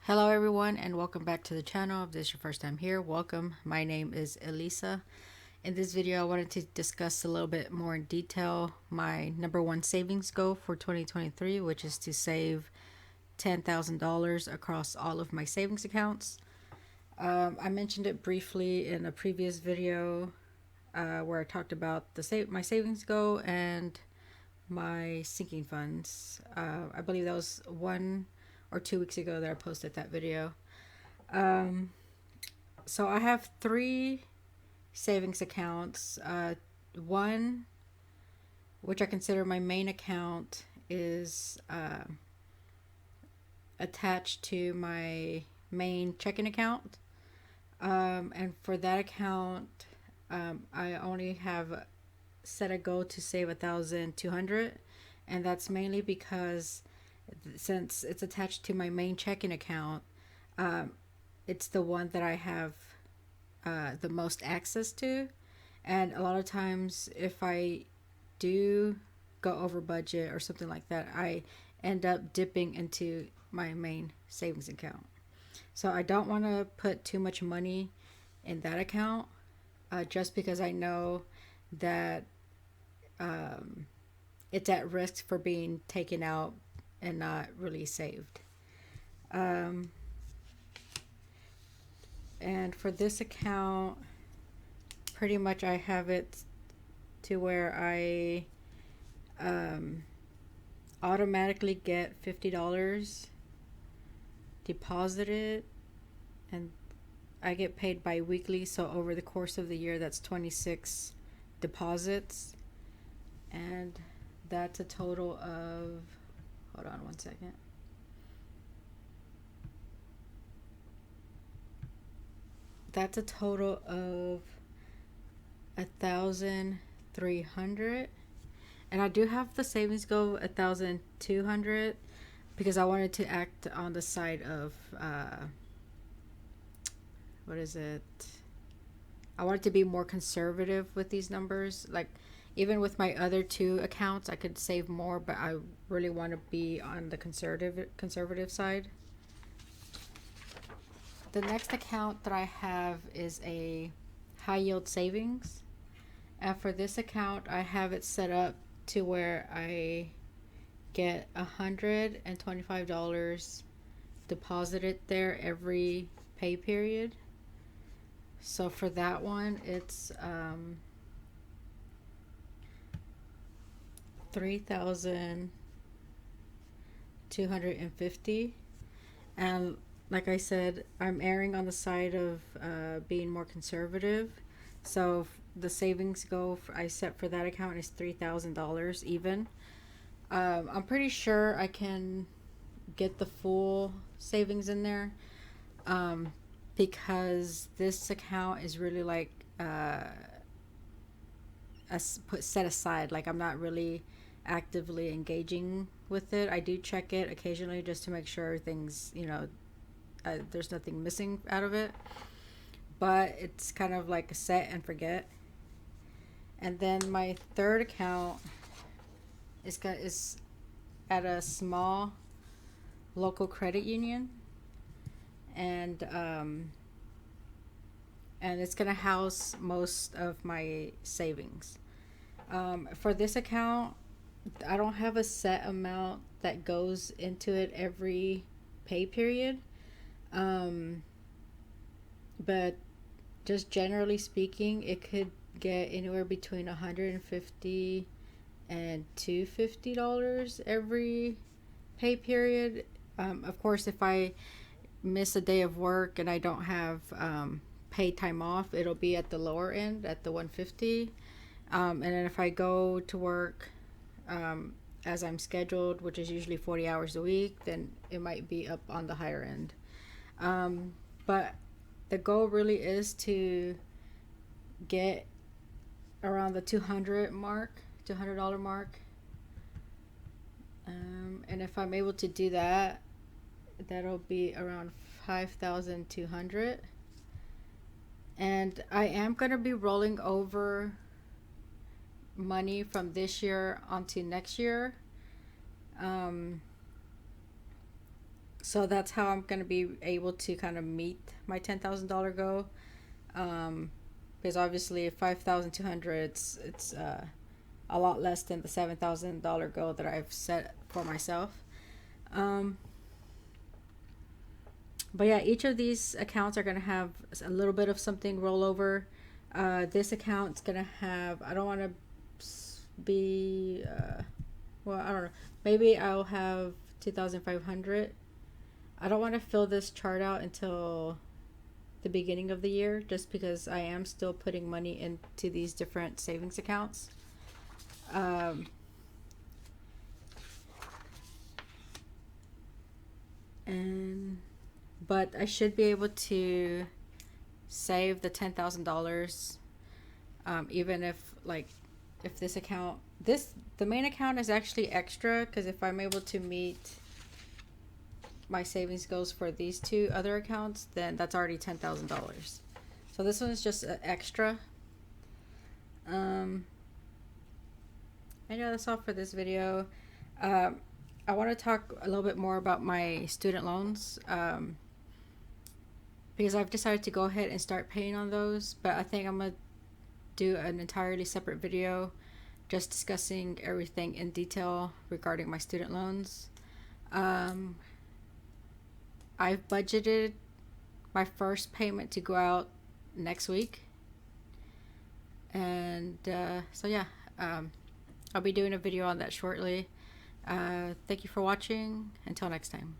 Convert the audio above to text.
Hello everyone and welcome back to the channel. If this is your first time here, welcome. My name is Elisa. In this video I wanted to discuss a little bit more in detail my number one savings goal for 2023, which is to save $10,000 across all of my savings accounts. I mentioned it briefly in a previous video where I talked about my savings goal and my sinking funds. I believe that was 1 or 2 weeks ago that I posted that video. So I have three savings accounts. One, which I consider my main account, is attached to my main checking account. And for that account, I only have set a goal to save 1,200, and that's mainly because since it's attached to my main checking account, it's the one that I have the most access to. And a lot of times, if I do go over budget or something like that, I end up dipping into my main savings account. So I don't want to put too much money in that account just because I know that it's at risk for being taken out and not really saved. Um, and for this account, pretty much I have it to where I automatically get $50 deposited, and I get paid bi-weekly, so over the course of the year that's 26 deposits, and that's a total of, hold on one second, that's a total of 1,300. And I do have the savings goal 1,200 because I wanted to act on the side of what is it? I wanted to be more conservative with these numbers. Like, even with my other two accounts, I could save more, but I really want to be on the conservative side. The next account that I have is a high yield savings. And for this account, I have it set up to where I get $125 deposited there every pay period. So for that one, it's 3,250. And like I said, I'm erring on the side of being more conservative. So the savings goal I set for that account is $3,000 even. I'm pretty sure I can get the full savings in there because this account is really like set aside. Like, I'm not really actively engaging with it. I do check it occasionally just to make sure things, there's nothing missing out of it, but it's kind of like a set and forget. And then my third account is at a small local credit union, and it's gonna house most of my savings. For this account, I don't have a set amount that goes into it every pay period, but just generally speaking, it could get anywhere between 150 and $250 every pay period. Of course, if I miss a day of work and I don't have paid time off, it'll be at the lower end at the 150. And then if I go to work as I'm scheduled, which is usually 40 hours a week, then it might be up on the higher end. But the goal really is to get around the $200 mark. And if I'm able to do that, that'll be around 5,200. And I am going to be rolling over money from this year onto next year. So that's how I'm going to be able to kind of meet my $10,000 goal. Because obviously 5,200, it's a lot less than the $7,000 goal that I've set for myself. Um, but yeah, each of these accounts are going to have a little bit of something roll over. This account's going to have, I don't want to be, well, I don't know. Maybe I'll have 2,500. I don't want to fill this chart out until the beginning of the year, just because I am still putting money into these different savings accounts. But I should be able to save the $10,000, even if if this account, the main account is actually extra, because if I'm able to meet my savings goals for these two other accounts, then that's already $10,000. So this one is just an extra. And yeah, that's all for this video. I want to talk a little bit more about my student loans, because I've decided to go ahead and start paying on those, but I think I'm going to do an entirely separate video just discussing everything in detail regarding my student loans. I've budgeted my first payment to go out next week. And so yeah, I'll be doing a video on that shortly. Thank you for watching. Until next time.